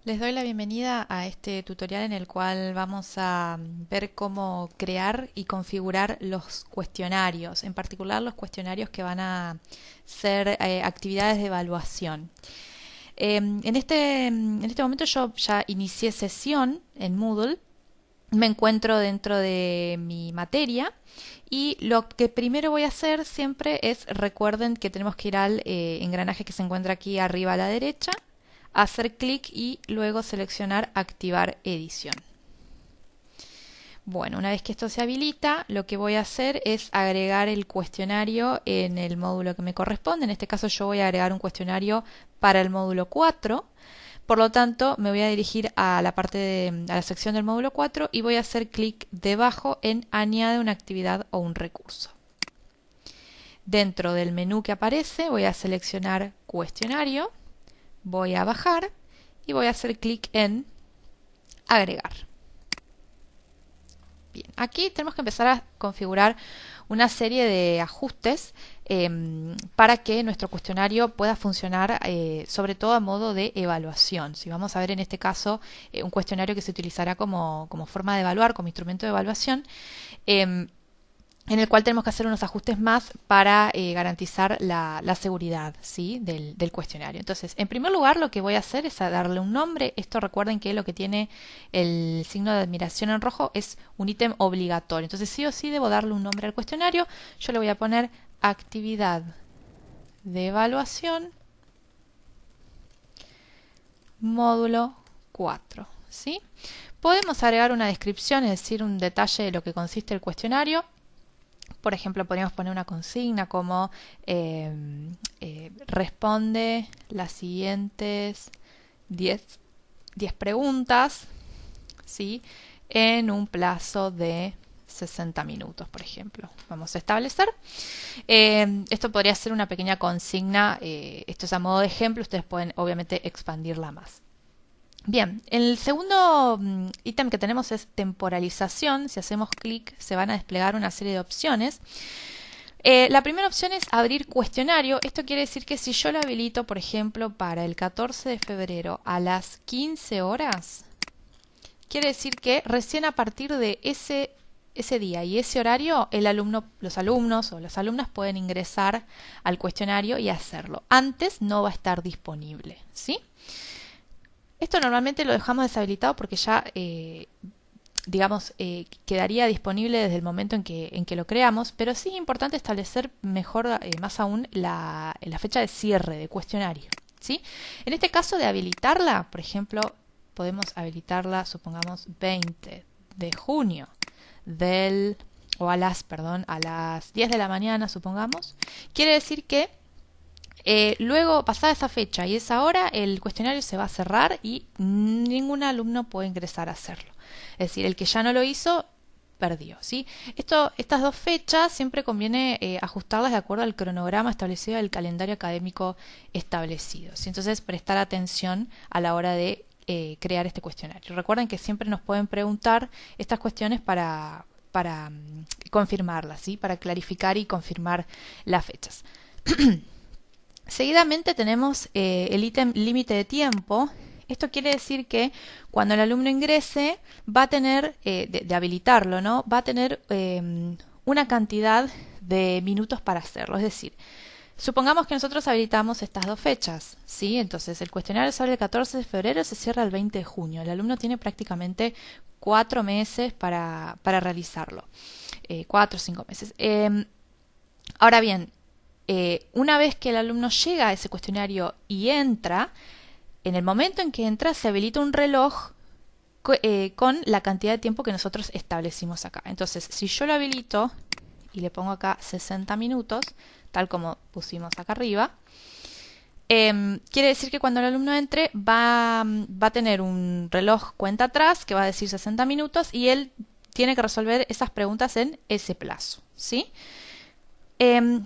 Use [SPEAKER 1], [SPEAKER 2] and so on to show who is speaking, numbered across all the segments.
[SPEAKER 1] Les doy la bienvenida a este tutorial en el cual vamos a ver cómo crear y configurar los cuestionarios, en particular los cuestionarios que van a ser actividades de evaluación. En este momento yo ya inicié sesión en Moodle, me encuentro dentro de mi materia y lo que primero voy a hacer siempre es, recuerden que tenemos que ir al engranaje que se encuentra aquí arriba a la derecha, hacer clic y luego seleccionar activar edición. Bueno, una vez que esto se habilita, lo que voy a hacer es agregar el cuestionario en el módulo que me corresponde. En este caso yo voy a agregar un cuestionario para el módulo 4. Por lo tanto, me voy a dirigir a la a la sección del módulo 4 y voy a hacer clic debajo en añade una actividad o un recurso. Dentro del menú que aparece voy a seleccionar cuestionario, voy a bajar y voy a hacer clic en agregar. Bien, aquí tenemos que empezar a configurar una serie de ajustes para que nuestro cuestionario pueda funcionar sobre todo a modo de evaluación. Si vamos a ver en este caso un cuestionario que se utilizará como forma de evaluar, como instrumento de evaluación, en el cual tenemos que hacer unos ajustes más para garantizar la seguridad, ¿sí?, del cuestionario. Entonces, en primer lugar, lo que voy a hacer es darle un nombre. Esto, recuerden que lo que tiene el signo de admiración en rojo es un ítem obligatorio. Entonces, sí o sí debo darle un nombre al cuestionario. Yo le voy a poner actividad de evaluación módulo 4, ¿sí? Podemos agregar una descripción, es decir, un detalle de lo que consiste el cuestionario. Por ejemplo, podríamos poner una consigna como responde las siguientes 10 preguntas, ¿sí?, en un plazo de 60 minutos, por ejemplo. Vamos a establecer. Esto podría ser una pequeña consigna. Esto es a modo de ejemplo. Ustedes pueden, obviamente, expandirla más. Bien, el segundo ítem que tenemos es temporalización. Si hacemos clic se van a desplegar una serie de opciones. La primera opción es abrir cuestionario. Esto quiere decir que si yo lo habilito, por ejemplo, para el 14 de febrero a las 15 horas, quiere decir que recién a partir de ese día y ese horario, los alumnos o las alumnas pueden ingresar al cuestionario y hacerlo. Antes no va a estar disponible, ¿sí? Esto normalmente lo dejamos deshabilitado porque ya, quedaría disponible desde el momento en que lo creamos, pero sí es importante establecer mejor, más aún, la fecha de cierre de cuestionario, ¿sí? En este caso de habilitarla, por ejemplo, podemos habilitarla, supongamos, 20 de junio a las 10 de la mañana, supongamos. Quiere decir que luego, pasada esa fecha y esa hora, el cuestionario se va a cerrar y ningún alumno puede ingresar a hacerlo. Es decir, el que ya no lo hizo, perdió, ¿sí? Estas dos fechas siempre conviene ajustarlas de acuerdo al cronograma establecido del calendario académico establecido, ¿sí? Entonces, prestar atención a la hora de crear este cuestionario. Recuerden que siempre nos pueden preguntar estas cuestiones para confirmarlas, ¿sí?, para clarificar y confirmar las fechas. Seguidamente tenemos el ítem límite de tiempo. Esto quiere decir que cuando el alumno ingrese va a tener, de habilitarlo, ¿no?, va a tener una cantidad de minutos para hacerlo. Es decir, supongamos que nosotros habilitamos estas dos fechas, ¿sí? Entonces el cuestionario sale el 14 de febrero y se cierra el 20 de junio. El alumno tiene prácticamente 4 meses para realizarlo. 4 o 5 meses. Ahora bien, una vez que el alumno llega a ese cuestionario y entra, en el momento en que entra se habilita un reloj con la cantidad de tiempo que nosotros establecimos acá. Entonces, si yo lo habilito y le pongo acá 60 minutos, tal como pusimos acá arriba, quiere decir que cuando el alumno entre va a tener un reloj cuenta atrás que va a decir 60 minutos y él tiene que resolver esas preguntas en ese plazo, ¿sí? ¿Qué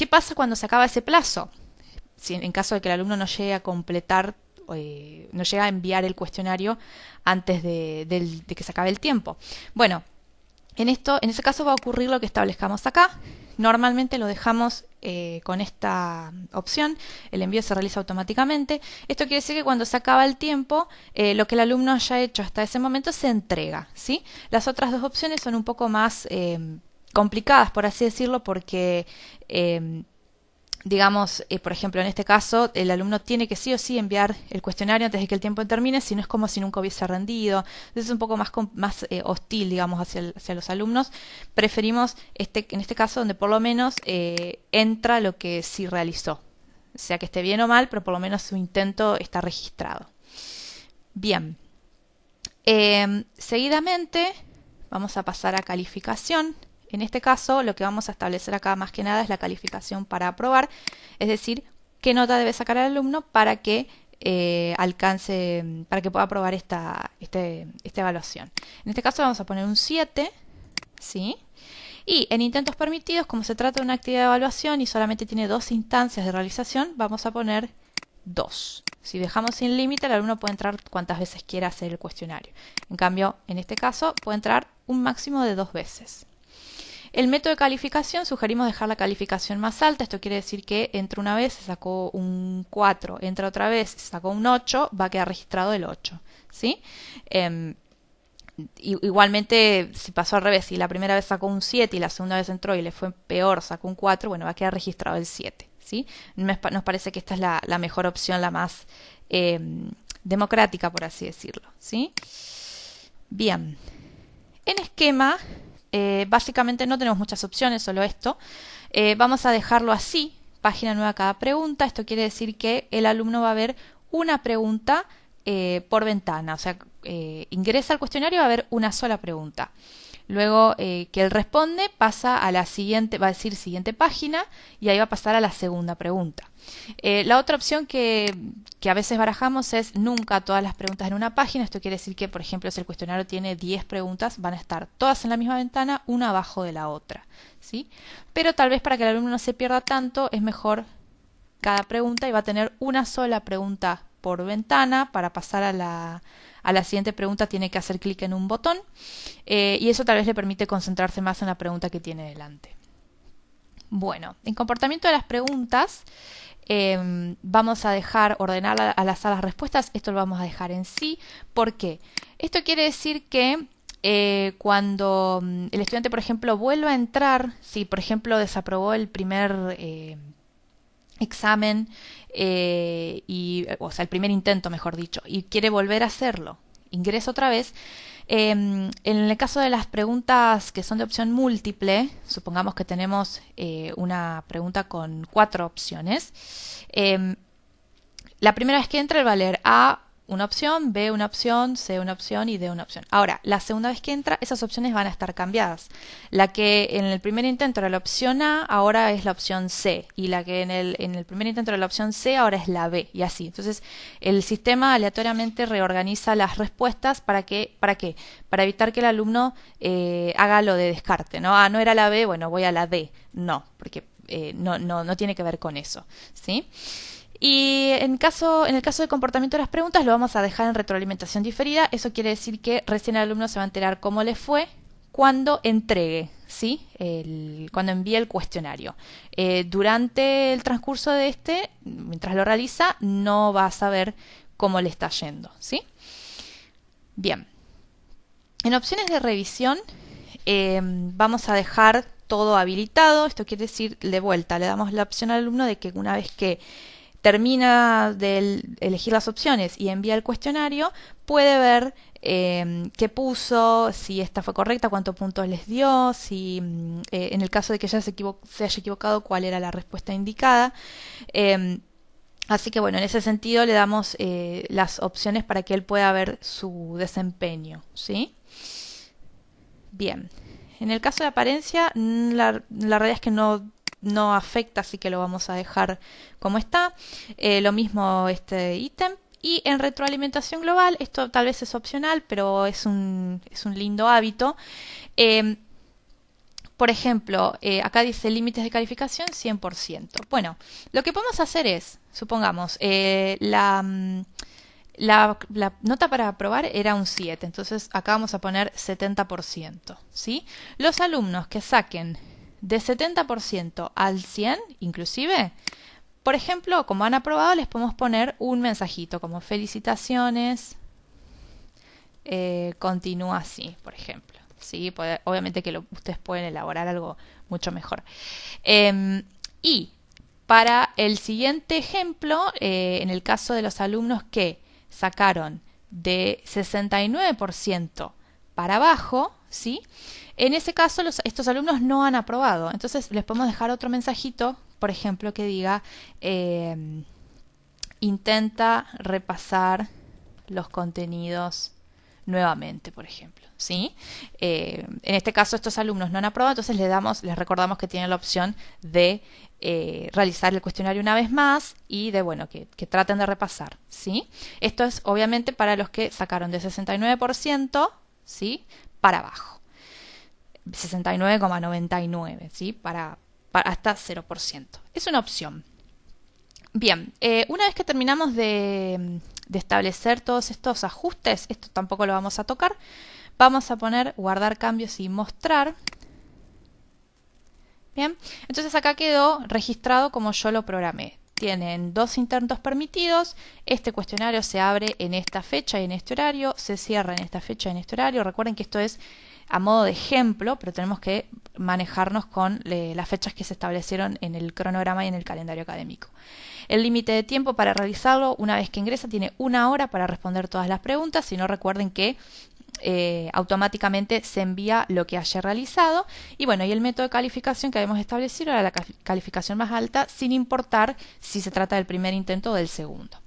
[SPEAKER 1] pasa cuando se acaba ese plazo? Si en caso de que el alumno no llegue a completar, no llegue a enviar el cuestionario antes de que se acabe el tiempo. Bueno, En ese caso va a ocurrir lo que establezcamos acá. Normalmente lo dejamos con esta opción, el envío se realiza automáticamente. Esto quiere decir que cuando se acaba el tiempo, lo que el alumno haya hecho hasta ese momento se entrega, ¿sí? Las otras dos opciones son un poco más complicadas, por así decirlo, porque digamos, por ejemplo, en este caso, el alumno tiene que sí o sí enviar el cuestionario antes de que el tiempo termine, si no es como si nunca hubiese rendido. Entonces es un poco más hostil, digamos, hacia los alumnos. Preferimos, en este caso, donde por lo menos entra lo que sí realizó. O sea que esté bien o mal, pero por lo menos su intento está registrado. Bien. Seguidamente, vamos a pasar a calificación. En este caso, lo que vamos a establecer acá más que nada es la calificación para aprobar, es decir, qué nota debe sacar el alumno para que para que pueda aprobar esta evaluación. En este caso vamos a poner un 7, ¿sí? Y en intentos permitidos, como se trata de una actividad de evaluación y solamente tiene 2 instancias de realización, vamos a poner 2. Si dejamos sin límite, el alumno puede entrar cuantas veces quiera hacer el cuestionario. En cambio, en este caso, puede entrar un máximo de 2 veces. El método de calificación, sugerimos dejar la calificación más alta. Esto quiere decir que entra una vez, se sacó un 4, entra otra vez, se sacó un 8, va a quedar registrado el 8, ¿sí? Igualmente, si pasó al revés, si la primera vez sacó un 7 y la segunda vez entró y le fue peor, sacó un 4, bueno, va a quedar registrado el 7, ¿sí? Nos parece que esta es la mejor opción, la más democrática, por así decirlo, ¿sí? Bien. En esquema, básicamente no tenemos muchas opciones, solo esto. Vamos a dejarlo así, página nueva cada pregunta. Esto quiere decir que el alumno va a ver una pregunta por ventana, o sea, ingresa al cuestionario y va a haber una sola pregunta. Luego que él responde, pasa a la siguiente, va a decir siguiente página y ahí va a pasar a la segunda pregunta. La otra opción que a veces barajamos es nunca todas las preguntas en una página. Esto quiere decir que, por ejemplo, si el cuestionario tiene 10 preguntas, van a estar todas en la misma ventana, una abajo de la otra, ¿sí? Pero tal vez para que el alumno no se pierda tanto, es mejor cada pregunta y va a tener una sola pregunta por ventana. Para pasar a la siguiente pregunta tiene que hacer clic en un botón y eso tal vez le permite concentrarse más en la pregunta que tiene delante. Bueno, en comportamiento de las preguntas vamos a dejar ordenar al azar las respuestas. Esto lo vamos a dejar en sí. ¿Por qué? Esto quiere decir que cuando el estudiante, por ejemplo, vuelva a entrar, si por ejemplo desaprobó el primer examen, o sea, el primer intento, mejor dicho, y quiere volver a hacerlo, ingresa otra vez. En el caso de las preguntas que son de opción múltiple, supongamos que tenemos una pregunta con 4 opciones. La primera vez que entra, va a leer A una opción, B una opción, C una opción y D una opción. Ahora, la segunda vez que entra, esas opciones van a estar cambiadas. La que en el primer intento era la opción A, ahora es la opción C. Y la que en el primer intento era la opción C, ahora es la B. Y así. Entonces, el sistema aleatoriamente reorganiza las respuestas. ¿Para qué? Para evitar que el alumno haga lo de descarte, ¿no? Ah, no era la B, bueno, voy a la D. No, porque no tiene que ver con eso, ¿sí? Y en el caso de comportamiento de las preguntas lo vamos a dejar en retroalimentación diferida. Eso quiere decir que recién el alumno se va a enterar cómo le fue cuando entregue, ¿sí? Cuando envíe el cuestionario. Durante el transcurso de mientras lo realiza, no va a saber cómo le está yendo, ¿sí? Bien. En opciones de revisión vamos a dejar todo habilitado. Esto quiere decir, de vuelta, le damos la opción al alumno de que una vez que termina de elegir las opciones y envía el cuestionario, puede ver qué puso, si esta fue correcta, cuántos puntos les dio, si en el caso de que ya se haya equivocado, cuál era la respuesta indicada. Así que bueno, en ese sentido le damos las opciones para que él pueda ver su desempeño, ¿sí? Bien. En el caso de apariencia, la realidad es que no afecta, así que lo vamos a dejar como está. Lo mismo este ítem. Y en retroalimentación global, esto tal vez es opcional, pero es un lindo hábito. Por ejemplo, acá dice límites de calificación 100%. Bueno, lo que podemos hacer es, supongamos, la La nota para aprobar era un 7, entonces acá vamos a poner 70%, ¿sí? Los alumnos que saquen de 70% al 100, inclusive, por ejemplo, como han aprobado, les podemos poner un mensajito como felicitaciones, continúa así, por ejemplo. ¿Sí? Obviamente que ustedes pueden elaborar algo mucho mejor. Y para el siguiente ejemplo, en el caso de los alumnos que sacaron de 69% para abajo, ¿sí? En ese caso estos alumnos no han aprobado. Entonces les podemos dejar otro mensajito, por ejemplo, que diga intenta repasar los contenidos nuevamente, por ejemplo. ¿Sí? En este caso estos alumnos no han aprobado, entonces les recordamos que tienen la opción de realizar el cuestionario una vez más y de bueno que traten de repasar. ¿Sí? Esto es obviamente para los que sacaron de 69%, ¿sí? Para abajo. 69,99, ¿sí? Para hasta 0%. Es una opción. Bien, una vez que terminamos de establecer todos estos ajustes, esto tampoco lo vamos a tocar, vamos a poner guardar cambios y mostrar. Bien, entonces acá quedó registrado como yo lo programé. Tienen 2 intentos permitidos, este cuestionario se abre en esta fecha y en este horario, se cierra en esta fecha y en este horario. Recuerden que esto es a modo de ejemplo, pero tenemos que manejarnos con las fechas que se establecieron en el cronograma y en el calendario académico. El límite de tiempo para realizarlo, una vez que ingresa, tiene 1 hora para responder todas las preguntas. Si no, recuerden que automáticamente se envía lo que haya realizado. Y bueno, y el método de calificación que habíamos establecido era la calificación más alta, sin importar si se trata del primer intento o del segundo.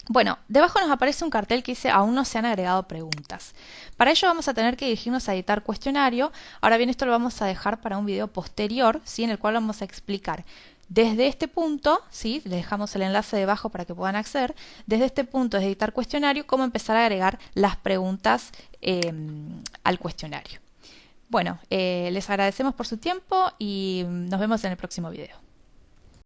[SPEAKER 1] Bueno, debajo nos aparece un cartel que dice aún no se han agregado preguntas. Para ello vamos a tener que dirigirnos a editar cuestionario. Ahora bien, esto lo vamos a dejar para un video posterior, ¿sí? En el cual vamos a explicar desde este punto, ¿sí? Les dejamos el enlace debajo para que puedan acceder, desde este punto de editar cuestionario, cómo empezar a agregar las preguntas al cuestionario. Bueno, les agradecemos por su tiempo y nos vemos en el próximo video.